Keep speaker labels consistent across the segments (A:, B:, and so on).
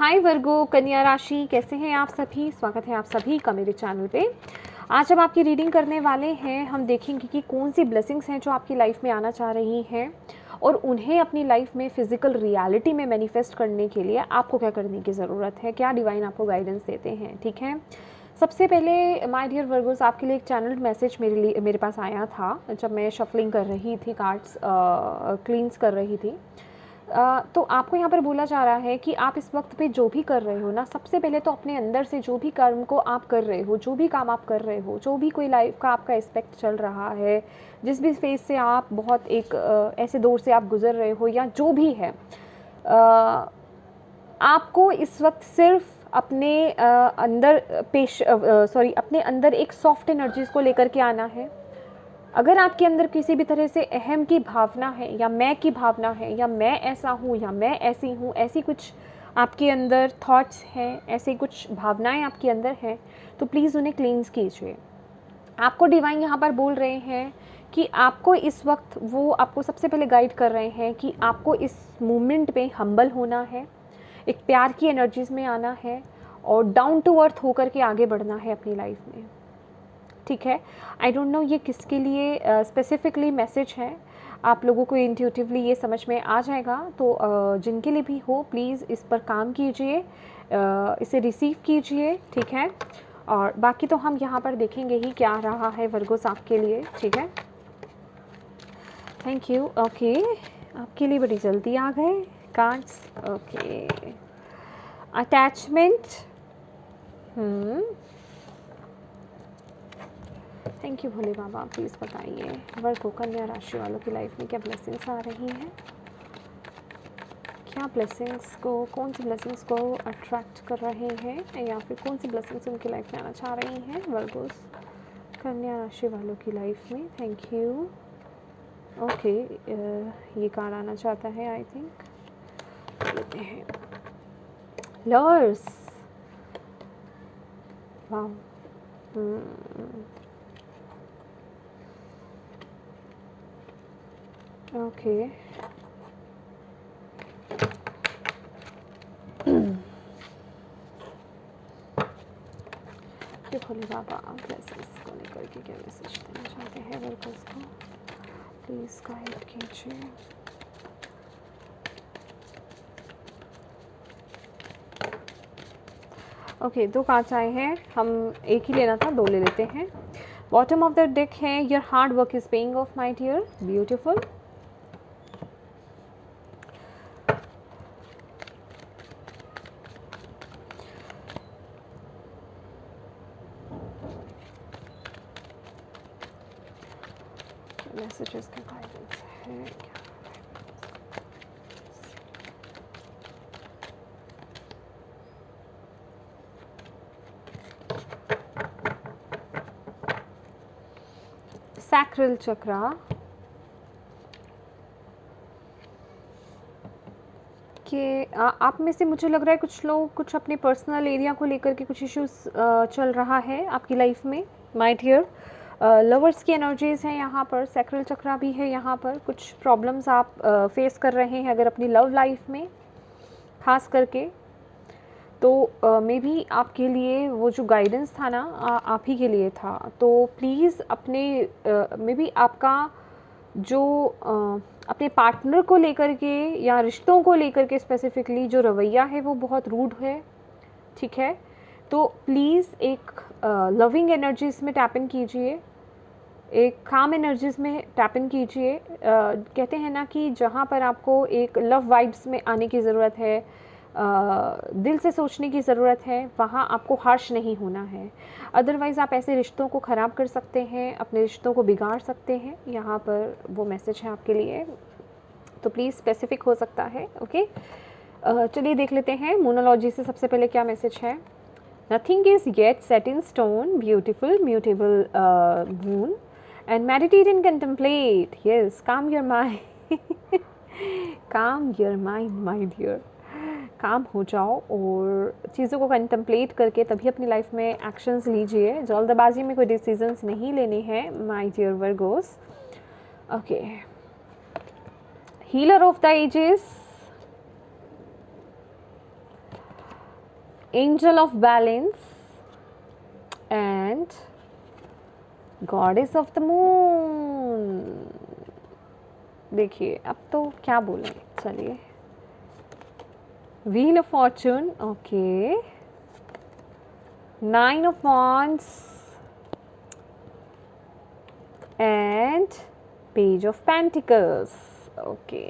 A: हाय वर्गो कन्या राशि, कैसे हैं आप सभी। स्वागत है आप सभी का मेरे चैनल पे। आज हम आपकी रीडिंग करने वाले हैं। हम देखेंगे कि कौन सी ब्लेसिंग्स हैं जो आपकी लाइफ में आना चाह रही हैं और उन्हें अपनी लाइफ में फिजिकल रियलिटी में मैनिफेस्ट करने के लिए आपको क्या करने की ज़रूरत है, क्या डिवाइन आपको गाइडेंस देते हैं। ठीक है, सबसे पहले माय डियर वर्गोस, आपके लिए एक चैनल मैसेज मेरे पास आया था जब मैं शफलिंग कर रही थी, कार्ड्स क्लींस कर रही थी। तो आपको यहाँ पर बोला जा रहा है कि आप इस वक्त पे जो भी कर रहे हो ना, सबसे पहले तो अपने अंदर से जो भी कर्म को आप कर रहे हो, जो भी काम आप कर रहे हो, जो भी कोई लाइफ का आपका एस्पेक्ट चल रहा है, जिस भी फेज से आप बहुत एक ऐसे दौर से आप गुजर रहे हो या जो भी है, आपको इस वक्त सिर्फ अपने अपने अंदर एक सॉफ्ट एनर्जीज़ को लेकर के आना है। अगर आपके अंदर किसी भी तरह से अहम की भावना है या मैं की भावना है या मैं ऐसा हूँ या मैं ऐसी हूँ, ऐसी कुछ आपके अंदर थॉट्स हैं, ऐसी कुछ भावनाएं आपके अंदर हैं, तो प्लीज़ उन्हें क्लींस कीजिए। आपको डिवाइन यहाँ पर बोल रहे हैं कि आपको इस वक्त वो आपको सबसे पहले गाइड कर रहे हैं कि आपको इस मोमेंट पे हम्बल होना है, एक प्यार की एनर्जीज़ में आना है और डाउन टू अर्थ होकर के आगे बढ़ना है अपनी लाइफ में। ठीक है, आई डोंट नो ये किसके लिए स्पेसिफिकली मैसेज है, आप लोगों को इंट्यूटिवली ये समझ में आ जाएगा। तो जिनके लिए भी हो, प्लीज़ इस पर काम कीजिए, इसे रिसीव कीजिए। ठीक है, और बाकी तो हम यहाँ पर देखेंगे ही क्या रहा है वर्गोस आपके लिए। ठीक है, थैंक यू। ओके, आपके लिए बड़ी जल्दी आ गए cards. Okay, attachment. Thank you Bhole Baba. Please बताइए वर्गो कन्या राशि वालों की लाइफ में क्या ब्लेसिंग्स आ रही हैं, क्या ब्लेसिंग्स को, कौन सी ब्लेसिंग्स को अट्रैक्ट कर रहे हैं या फिर कौन सी ब्लेसिंग्स उनकी लाइफ में आना चाह रही हैं वर्गोस कन्या राशि वालों की लाइफ में। Thank you. ओके, ये कार्ड आना चाहता है, आई थिंक लेते हैं। लवर्स, वाह। ओके, भोले बाबा ब्लेसिंग्स को लेकर के क्या मैसेज देना चाहते हैं वर्कर्स को, प्लीज़ गाइड कीजिए। ओके, दो कार्ड्स आए हैं, हम एक ही लेना था, दो ले लेते हैं। बॉटम ऑफ द डेक है your hard work is paying off my dear, beautiful. Messages का गाइडेंस है क्या? सैक्रल चक्रा कि आप में से मुझे लग रहा है कुछ लोग कुछ अपने पर्सनल एरिया को लेकर के कुछ इश्यूज चल रहा है आपकी लाइफ में माय डियर। लवर्स की एनर्जीज़ हैं यहाँ पर, सैक्रल चक्रा भी है यहाँ पर। कुछ प्रॉब्लम्स आप फेस कर रहे हैं अगर अपनी लव लाइफ में खास करके, तो मे बी आपके लिए वो जो गाइडेंस था ना, आप ही के लिए था। तो प्लीज़ अपने मे बी आपका जो अपने पार्टनर को लेकर के या रिश्तों को लेकर के स्पेसिफिकली जो रवैया है वो बहुत रूड है। ठीक है, तो प्लीज़ एक लविंग एनर्जीज़ में टैप इन कीजिए, एक काम एनर्जीज़ में टैप इन कीजिए। कहते हैं ना कि जहाँ पर आपको एक लव वाइब्स में आने की ज़रूरत है, दिल से सोचने की ज़रूरत है, वहाँ आपको हार्श नहीं होना है। अदरवाइज़ आप ऐसे रिश्तों को ख़राब कर सकते हैं, अपने रिश्तों को बिगाड़ सकते हैं। यहाँ पर वो मैसेज है आपके लिए, तो प्लीज़ स्पेसिफिक हो सकता है। ओके, चलिए देख लेते हैं मोनोलॉजी से सबसे पहले क्या मैसेज है। Nothing is yet set in stone, beautiful mutable moon and meditate and contemplate. Yes, calm your mind, calm your mind my dear. Calm हो जाओ और चीज़ों को कंटेम्पलेट करके तभी अपनी लाइफ में एक्शंस लीजिए। जल्दबाजी में कोई डिसीजंस नहीं लेने हैं my dear Virgos. Okay, healer of the ages, angel of balance and goddess of the moon. देखिए अब तो क्या बोलें, चलिए। Wheel of fortune, okay, 9 of wands and page of pentacles, okay.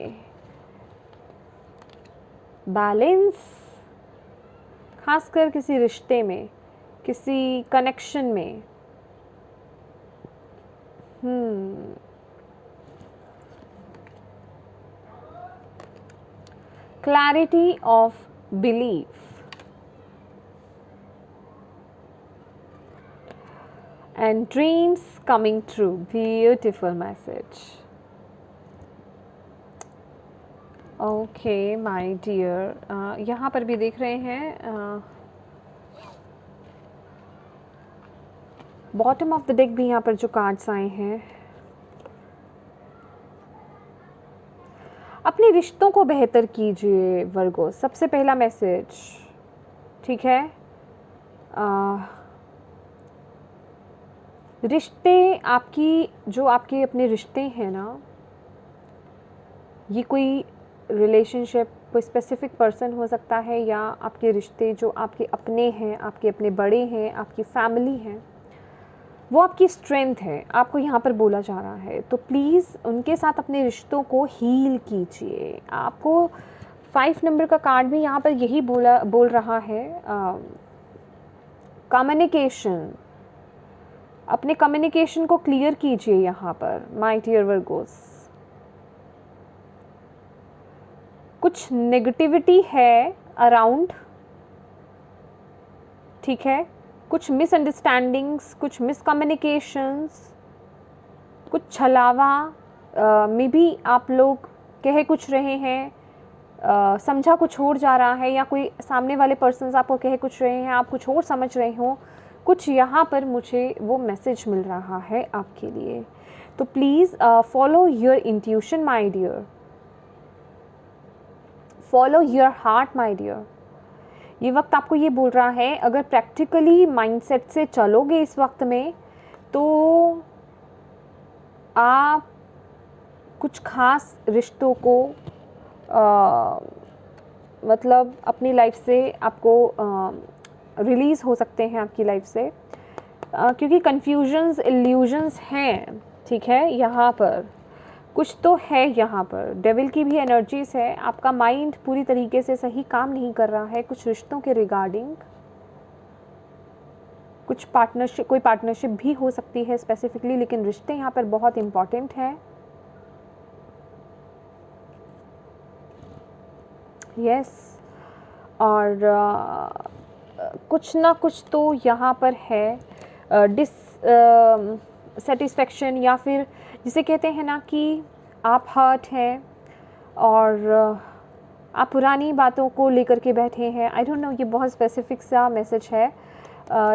A: Balance खासकर किसी रिश्ते में, किसी कनेक्शन में। Clarity of belief and dreams coming true, beautiful message, okay my dear. यहाँ पर भी देख रहे हैं बॉटम ऑफ द डेक भी यहाँ पर जो कार्ड्स आए हैं, अपने रिश्तों को बेहतर कीजिए वर्गो, सबसे पहला मैसेज, ठीक है। रिश्ते आपकी, जो आपके अपने रिश्ते हैं ना, ये कोई रिलेशनशिप, कोई स्पेसिफिक पर्सन हो सकता है, या आपके रिश्ते जो आपके अपने हैं, आपके अपने बड़े हैं, आपकी फैमिली हैं, वो आपकी स्ट्रेंथ है, आपको यहाँ पर बोला जा रहा है। तो प्लीज़ उनके साथ अपने रिश्तों को हील कीजिए। आपको 5 नंबर का कार्ड भी यहाँ पर यही बोल रहा है, कम्युनिकेशन, अपने कम्युनिकेशन को क्लियर कीजिए यहाँ पर माय डियर वर्गोस। कुछ नेगेटिविटी है अराउंड, ठीक है, कुछ मिसअंडरस्टैंडिंग्स, कुछ मिसकम्युनिकेशंस, कुछ छलावा में भी आप लोग कह कुछ रहे हैं, समझा कुछ और जा रहा है, या कोई सामने वाले पर्सन्स आपको कह कुछ रहे हैं, आप कुछ और समझ रहे हो कुछ। यहाँ पर मुझे वो मैसेज मिल रहा है आपके लिए। तो please follow your intuition my dear, follow your heart my dear. ये वक्त आपको ये बोल रहा है, अगर प्रैक्टिकली माइंडसेट से चलोगे इस वक्त में, तो आप कुछ खास रिश्तों को मतलब अपनी लाइफ से आपको रिलीज़ हो सकते हैं आपकी लाइफ से, क्योंकि कन्फ्यूजन्स, इल्यूजन्स हैं, ठीक है। यहाँ पर कुछ तो है, यहाँ पर डेविल की भी एनर्जीज है, आपका माइंड पूरी तरीके से सही काम नहीं कर रहा है कुछ रिश्तों के रिगार्डिंग। कुछ पार्टनरशिप, कोई पार्टनरशिप भी हो सकती है स्पेसिफिकली, लेकिन रिश्ते यहाँ पर बहुत इम्पॉर्टेंट है। यस, और कुछ ना कुछ तो यहाँ पर है सेटिस्फेक्शन, या फिर जिसे कहते हैं ना कि आप हर्ट हैं और आप पुरानी बातों को लेकर के बैठे हैं। आई डोंट नो, ये बहुत स्पेसिफिक सा मैसेज है,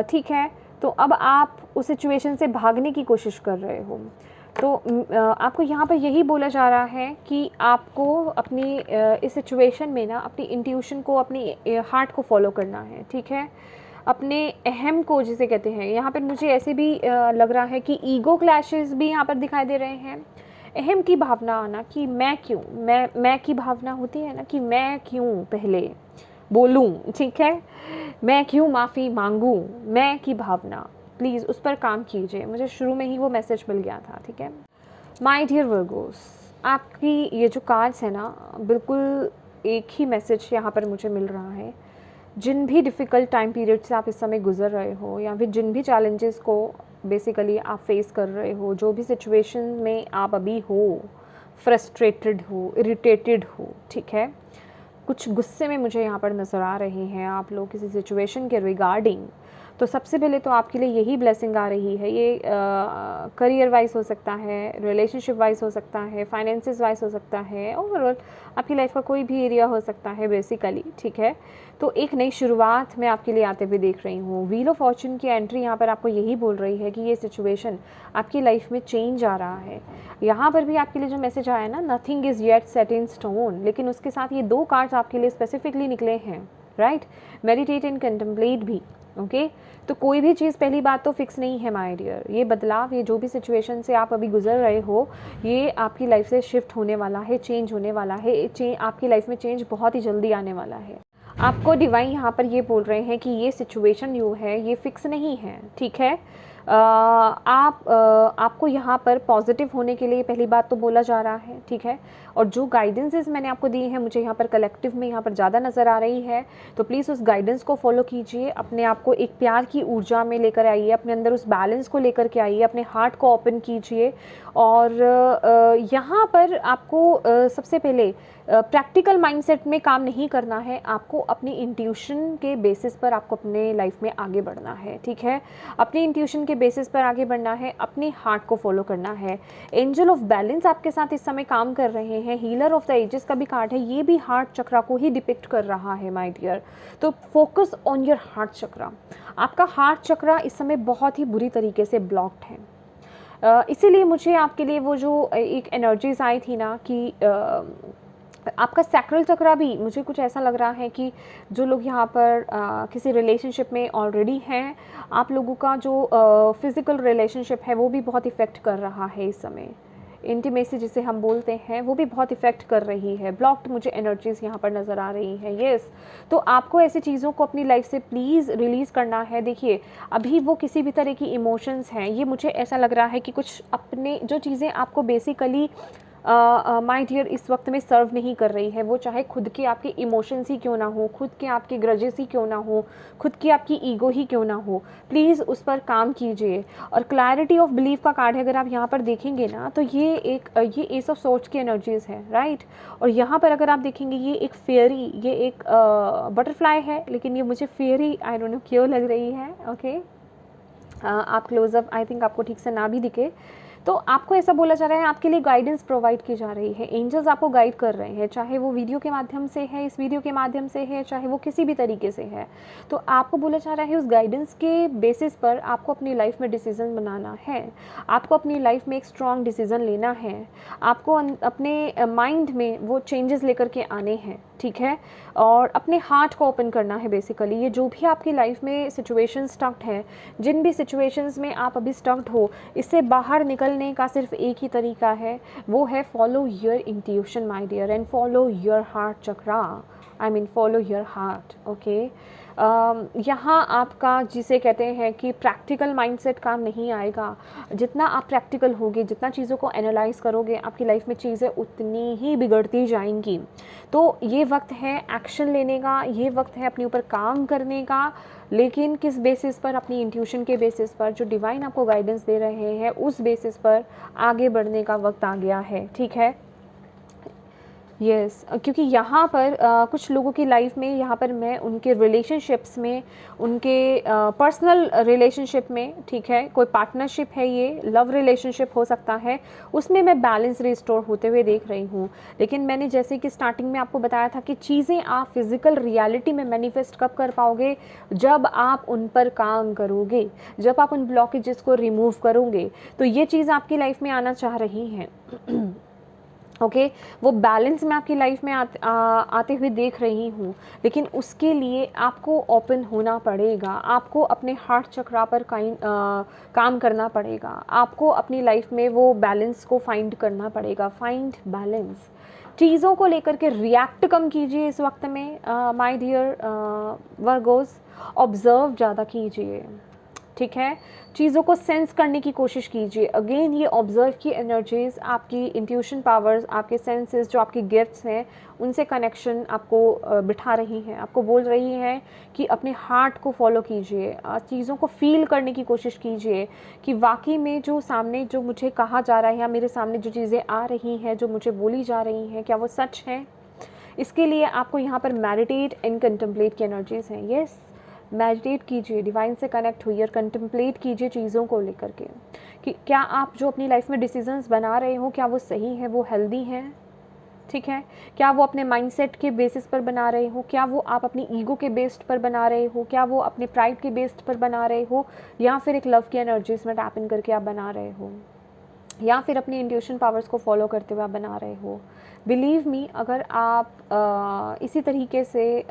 A: ठीक है। तो अब आप उस सिचुएशन से भागने की कोशिश कर रहे हो, तो आपको यहाँ पर यही बोला जा रहा है कि आपको अपनी इस सिचुएशन में ना अपनी इंट्यूशन को, अपनी हार्ट को फॉलो करना है, ठीक है। अपने अहम को जिसे कहते हैं, यहाँ पर मुझे ऐसे भी लग रहा है कि ईगो क्लैशेस भी यहाँ पर दिखाई दे रहे हैं। अहम की भावना आना कि मैं क्यों, मैं की भावना होती है ना कि मैं क्यों पहले बोलूँ, ठीक है, मैं क्यों माफ़ी मांगूँ, मैं की भावना, प्लीज़ उस पर काम कीजिए। मुझे शुरू में ही वो मैसेज मिल गया था, ठीक है। माय डियर वर्गोस, आपकी ये जो कार्ड्स है ना, बिल्कुल एक ही मैसेज यहाँ पर मुझे मिल रहा है। जिन भी डिफ़िकल्ट टाइम पीरियड से आप इस समय गुजर रहे हो, या फिर जिन भी चैलेंजेस को बेसिकली आप फेस कर रहे हो, जो भी सिचुएशन में आप अभी हो, फ्रस्ट्रेटेड हो, इरिटेटेड हो, ठीक है, कुछ गुस्से में मुझे यहाँ पर नज़र आ रहे हैं आप लोग किसी सिचुएशन के रिगार्डिंग। तो सबसे पहले तो आपके लिए यही ब्लेसिंग आ रही है। ये करियर वाइज हो सकता है, रिलेशनशिप वाइज हो सकता है, फाइनेंसेस वाइज हो सकता है, ओवरऑल आपकी लाइफ का कोई भी एरिया हो सकता है बेसिकली, ठीक है। तो एक नई शुरुआत मैं आपके लिए आते हुए देख रही हूँ। व्हील ऑफ फॉर्चून की एंट्री यहाँ पर आपको यही बोल रही है कि ये सिचुएशन आपकी लाइफ में चेंज आ रहा है। यहाँ पर भी आपके लिए जो मैसेज आया ना, nothing is yet set in stone, लेकिन उसके साथ ये 2 कार्ड्स आपके लिए स्पेसिफिकली निकले हैं, राइट, मेडिटेट एंड कंटेम्पलेट भी, ओके। तो कोई भी चीज़, पहली बात तो फिक्स नहीं है माय डियर। ये बदलाव, ये जो भी सिचुएशन से आप अभी गुजर रहे हो, ये आपकी लाइफ से शिफ्ट होने वाला है, चेंज होने वाला है। आपकी लाइफ में चेंज बहुत ही जल्दी आने वाला है। आपको डिवाइन यहाँ पर ये बोल रहे हैं कि ये सिचुएशन जो है ये फिक्स नहीं है, ठीक है। आपको यहाँ पर पॉजिटिव होने के लिए पहली बात तो बोला जा रहा है, ठीक है। और जो गाइडेंसेस मैंने आपको दी हैं, मुझे यहाँ पर कलेक्टिव में यहाँ पर ज़्यादा नज़र आ रही है, तो प्लीज़ उस गाइडेंस को फॉलो कीजिए। अपने आप को एक प्यार की ऊर्जा में लेकर आइए, अपने अंदर उस बैलेंस को लेकर के आइए, अपने हार्ट को ओपन कीजिए। और यहाँ पर आपको सबसे पहले प्रैक्टिकल माइंडसेट में काम नहीं करना है, आपको अपनी इंट्यूशन के बेसिस पर आपको अपने लाइफ में आगे बढ़ना है, ठीक है। अपनी इंट्यूशन के बेसिस पर आगे बढ़ना है, अपने हार्ट को फॉलो करना है। एंजल ऑफ बैलेंस आपके साथ इस समय काम कर रहे हैं। हीलर ऑफ द एजेस का भी कार्ड है, ये भी हार्ट चक्रा को ही डिपिक्ट कर रहा है माय डियर। तो फोकस ऑन योर हार्ट चक्रा। आपका हार्ट चक्रा इस समय बहुत ही बुरी तरीके से ब्लॉक्ड है। इसीलिए मुझे आपके लिए वो जो एक एनर्जीज आई थी ना कि आपका सैक्रल चक्रा भी, मुझे कुछ ऐसा लग रहा है कि जो लोग यहाँ पर किसी रिलेशनशिप में ऑलरेडी हैं, आप लोगों का जो फिज़िकल रिलेशनशिप है वो भी बहुत इफ़ेक्ट कर रहा है इस समय। इंटीमेसी जिसे हम बोलते हैं वो भी बहुत इफ़ेक्ट कर रही है। ब्लॉक्ड मुझे एनर्जीज़ यहाँ पर नज़र आ रही हैं, येस। तो आपको ऐसी चीज़ों को अपनी लाइफ से प्लीज़ रिलीज़ करना है। देखिए, अभी वो किसी भी तरह की इमोशंस हैं, ये मुझे ऐसा लग रहा है कि कुछ अपने जो चीज़ें आपको बेसिकली माय डियर इस वक्त में सर्व नहीं कर रही है, वो चाहे खुद के आपके इमोशंस ही क्यों ना हो, खुद के आपके ग्रजेस ही क्यों ना हो, खुद की आपकी ईगो ही क्यों ना हो, प्लीज़ उस पर काम कीजिए। और क्लैरिटी ऑफ बिलीफ का कार्ड है, अगर आप यहाँ पर देखेंगे ना, तो ये एस ऑफ सोर्ड्स की एनर्जीज़ है, राइट। और यहाँ पर अगर आप देखेंगे, ये एक फेयरी, ये एक बटरफ्लाई है, लेकिन ये मुझे फेयरी आई डोंट नो क्यों लग रही है, ओके। आप क्लोजअप आई थिंक आपको ठीक से ना भी दिखे, तो आपको ऐसा बोला जा रहा है, आपके लिए गाइडेंस प्रोवाइड की जा रही है। एंजल्स आपको गाइड कर रहे हैं, चाहे वो वीडियो के माध्यम से है, इस वीडियो के माध्यम से है, चाहे वो किसी भी तरीके से है। तो आपको बोला जा रहा है उस गाइडेंस के बेसिस पर आपको अपनी लाइफ में डिसीजन बनाना है, आपको अपनी लाइफ में एक स्ट्रॉन्ग डिसीजन लेना है, आपको अपने माइंड में वो चेंजेस लेकर के आने हैं, ठीक है। और अपने हार्ट को ओपन करना है बेसिकली। ये जो भी आपकी लाइफ में सिचुएशन स्टक्ड है, जिन भी सिचुएशंस में आप अभी स्टक्ड हो, इससे बाहर निकलने का सिर्फ एक ही तरीका है, वो है follow your intuition my dear and follow your heart chakra. I mean follow your heart, okay. यहाँ आपका जिसे कहते हैं कि प्रैक्टिकल माइंडसेट काम नहीं आएगा। जितना आप प्रैक्टिकल होगे, जितना चीज़ों को एनालाइज करोगे, आपकी लाइफ में चीज़ें उतनी ही बिगड़ती जाएंगी। तो ये वक्त है एक्शन लेने का, ये वक्त है अपने ऊपर काम करने का, लेकिन किस बेसिस पर? अपनी इंट्यूशन के बेसिस पर, जो डिवाइन आपको गाइडेंस दे रहे हैं उस बेसिस पर आगे बढ़ने का वक्त आ गया है, ठीक है। यस, क्योंकि यहाँ पर कुछ लोगों की लाइफ में, यहाँ पर मैं उनके रिलेशनशिप्स में, उनके पर्सनल रिलेशनशिप में, ठीक है, कोई पार्टनरशिप है, ये लव रिलेशनशिप हो सकता है, उसमें मैं बैलेंस रिस्टोर होते हुए देख रही हूँ। लेकिन मैंने जैसे कि स्टार्टिंग में आपको बताया था कि चीज़ें आप फिज़िकल रियलिटी में मैनिफेस्ट कब कर पाओगे? जब आप उन पर काम करोगे, जब आप उन ब्लॉकेजेस को रिमूव करोगे। तो ये चीज़ आपकी लाइफ में आना चाह रही हैं ओके वो बैलेंस मैं आपकी लाइफ में आते हुए देख रही हूँ, लेकिन उसके लिए आपको ओपन होना पड़ेगा, आपको अपने हार्ट चक्रा पर काम करना पड़ेगा, आपको अपनी लाइफ में वो बैलेंस को फाइंड करना पड़ेगा। Find balance. चीज़ों को लेकर के रिएक्ट कम कीजिए इस वक्त में माय डियर वर्गोस। ऑब्जर्व ज़्यादा कीजिए, ठीक है। चीज़ों को सेंस करने की कोशिश कीजिए। अगेन ये ऑब्जर्व की एनर्जीज, आपकी इंट्यूशन पावर्स, आपके सेंसेस, जो आपके गिफ्ट्स हैं, उनसे कनेक्शन आपको बिठा रही हैं, आपको बोल रही हैं कि अपने हार्ट को फॉलो कीजिए। चीज़ों को फील करने की कोशिश कीजिए कि वाकई में जो सामने जो मुझे कहा जा रहा है या मेरे सामने जो चीज़ें आ रही हैं, जो मुझे बोली जा रही हैं, क्या वो सच हैं। इसके लिए आपको यहाँ पर मेडिटेट एंड कंटेम्पलेट की एनर्जीज हैं। यस, मेडिटेट कीजिए, डिवाइन से कनेक्ट हुई और कंटेम्पलेट कीजिए चीज़ों को लेकर के कि क्या आप जो अपनी लाइफ में डिसीजंस बना रहे हो, क्या वो सही है, वो हेल्दी हैं, ठीक है। क्या वो अपने माइंडसेट के बेसिस पर बना रहे हो, क्या वो आप अपनी ईगो के बेस्ड पर बना रहे हो, क्या वो अपने प्राइड के बेस्ड पर बना रहे हो, या फिर एक लव की एनर्जीज में टैप इन करके आप बना रहे हो, या फिर अपनी इंट्यूशन पावर्स को फॉलो करते हुए आप बना रहे हो। बिलीव मी, अगर आप इसी तरीके से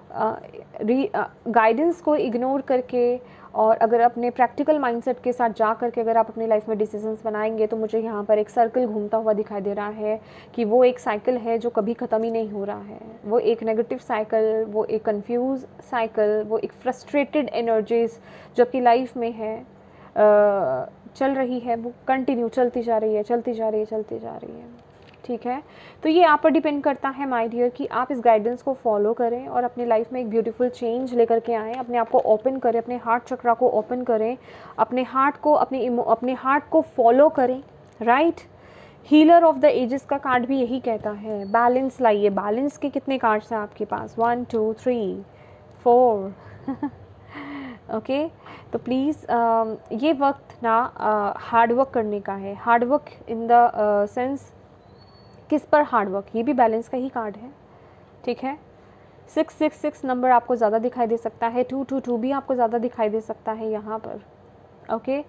A: गाइडेंस को इग्नोर करके और अगर अपने प्रैक्टिकल माइंडसेट के साथ जा करके अगर आप अपनी लाइफ में डिसीजंस बनाएंगे तो मुझे यहाँ पर एक सर्कल घूमता हुआ दिखाई दे रहा है कि वो एक साइकिल है जो कभी ख़त्म ही नहीं हो रहा है। वो एक नेगेटिव साइकिल, वो एक कंफ्यूज साइकिल, वो एक फ्रस्ट्रेटेड एनर्जीज जो आपकी लाइफ में है चल रही है, वो कंटिन्यू चलती जा रही है, चलती जा रही है, चलती जा रही है। ठीक है, तो ये आप पर डिपेंड करता है माय डियर कि आप इस गाइडेंस को फॉलो करें और अपनी लाइफ में एक ब्यूटीफुल चेंज लेकर के आएँ। अपने आप को ओपन करें, अपने हार्ट चक्रा को ओपन करें, अपने हार्ट को फॉलो करें। Right, healer of the ages का कार्ड भी यही कहता है, बैलेंस लाइए। बैलेंस के कितने कार्ड्स हैं आपके पास? 1 2 3 4 ओके, तो प्लीज़ ये वक्त ना हार्ड वर्क करने का है। Hard work in the sense किस पर हार्ड वर्क? ये भी बैलेंस का ही कार्ड है। ठीक है, 666 नंबर आपको ज़्यादा दिखाई दे सकता है, 222 भी आपको ज़्यादा दिखाई दे सकता है यहाँ पर। ओके,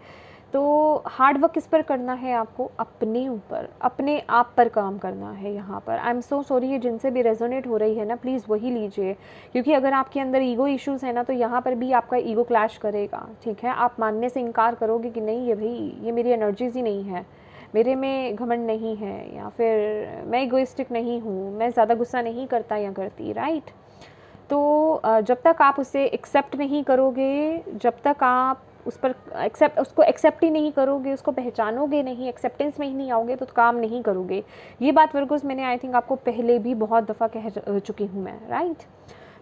A: तो हार्ड वर्क किस पर करना है आपको? अपने ऊपर, अपने आप पर काम करना है यहाँ पर। आई एम सो सॉरी, ये जिनसे भी रेजोनेट हो रही है ना, प्लीज़ वही लीजिए, क्योंकि अगर आपके अंदर ईगो इश्यूज़ है ना तो यहाँ पर भी आपका ईगो क्लैश करेगा। ठीक है, आप मानने से इनकार करोगे कि नहीं, ये भाई ये मेरी एनर्जीज ही नहीं है, मेरे में घमंड नहीं है, या फिर मैं इगोइस्टिक नहीं हूँ, मैं ज़्यादा गुस्सा नहीं करता या करती। राइट, तो जब तक आप उसे एक्सेप्ट नहीं करोगे, जब तक आप उस पर उसको एक्सेप्ट ही नहीं करोगे, उसको पहचानोगे नहीं, एक्सेप्टेंस में ही नहीं आओगे, तो काम नहीं करोगे। ये बात वर्गोस मैंने आई थिंक आपको पहले भी बहुत दफ़ा कह चुकी हूँ मैं। राइट,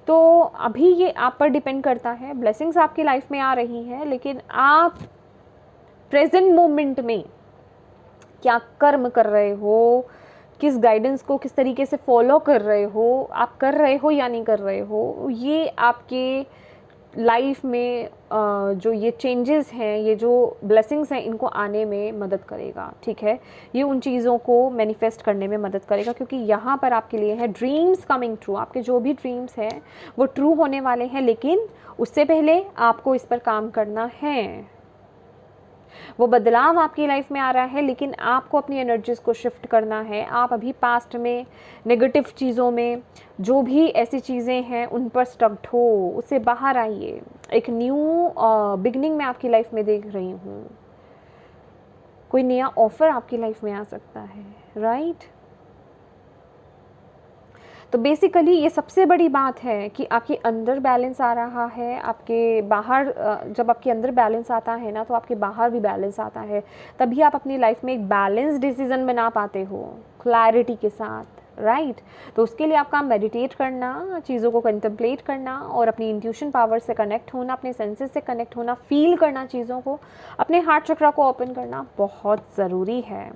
A: तो अभी ये आप पर डिपेंड करता है। ब्लेसिंग्स आपकी लाइफ में आ रही हैं, लेकिन आप प्रेजेंट मोमेंट में क्या कर्म कर रहे हो, किस गाइडेंस को किस तरीके से फॉलो कर रहे हो, आप कर रहे हो या नहीं कर रहे हो, ये आपके लाइफ में जो ये चेंजेस हैं, ये जो ब्लेसिंग्स हैं, इनको आने में मदद करेगा। ठीक है, ये उन चीज़ों को मैनिफेस्ट करने में मदद करेगा, क्योंकि यहाँ पर आपके लिए है ड्रीम्स कमिंग ट्रू। आपके जो भी ड्रीम्स हैं वो ट्रू होने वाले हैं, लेकिन उससे पहले आपको इस पर काम करना है। वो बदलाव आपकी लाइफ में आ रहा है, लेकिन आपको अपनी एनर्जीज को शिफ्ट करना है। आप अभी पास्ट में नेगेटिव चीज़ों में, जो भी ऐसी चीज़ें हैं उन पर स्टक्ड हो, उससे बाहर आइए। एक न्यू बिगनिंग मैं आपकी लाइफ में देख रही हूँ, कोई नया ऑफर आपकी लाइफ में आ सकता है। राइट, तो बेसिकली ये सबसे बड़ी बात है कि आपके अंदर बैलेंस आ रहा है, आपके बाहर जब आपके अंदर बैलेंस आता है ना तो आपके बाहर भी बैलेंस आता है। तभी आप अपनी लाइफ में एक बैलेंस डिसीजन बना पाते हो क्लैरिटी के साथ। राइट, तो उसके लिए आपका मेडिटेट करना, चीज़ों को कंटेम्पलेट करना और अपनी इंट्यूशन पावर से कनेक्ट होना, अपने सेंसेस से कनेक्ट होना, फील करना चीज़ों को, अपने हार्ट चक्रा को ओपन करना बहुत ज़रूरी है।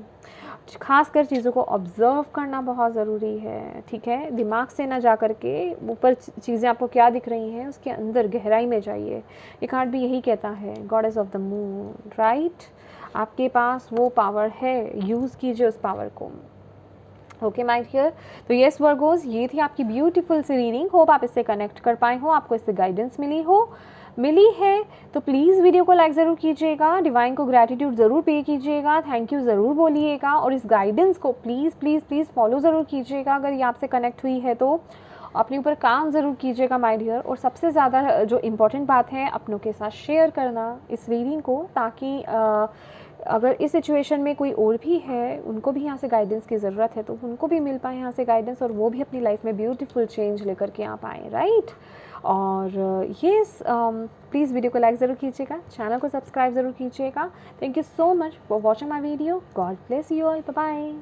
A: खासकर चीज़ों को ऑब्जर्व करना बहुत ज़रूरी है। ठीक है, दिमाग से ना जा कर के ऊपर चीज़ें आपको क्या दिख रही हैं उसके अंदर गहराई में जाइए। ये कार्ड भी यही कहता है, goddess of the moon. Right, आपके पास वो पावर है, यूज़ कीजिए उस पावर को। ओके माय डियर, तो यस वर्गोस, ये थी आपकी ब्यूटीफुल सी रीडिंग। होप आप इससे कनेक्ट कर पाए हो, आपको इससे गाइडेंस मिली है तो प्लीज़ वीडियो को लाइक ज़रूर कीजिएगा, डिवाइन को ग्रैटिट्यूड ज़रूर पे कीजिएगा, थैंक यू ज़रूर बोलिएगा, और इस गाइडेंस को प्लीज़ प्लीज़ प्लीज़ फॉलो ज़रूर कीजिएगा। अगर ये आपसे कनेक्ट हुई है तो अपने ऊपर काम ज़रूर कीजिएगा माय डियर। और सबसे ज़्यादा जो इम्पोर्टेंट बात है, अपनों के साथ शेयर करना इस रीडिंग को, ताकि अगर इस सिचुएशन में कोई और भी है, उनको भी यहाँ से गाइडेंस की ज़रूरत है, तो उनको भी मिल पाए यहाँ से गाइडेंस, और वो भी अपनी लाइफ में ब्यूटीफुल चेंज लेकर के आ पाए। राइट, और येस, प्लीज़ वीडियो को लाइक ज़रूर कीजिएगा, चैनल को सब्सक्राइब ज़रूर कीजिएगा। Thank you so much for watching my video. God bless you all, bye bye.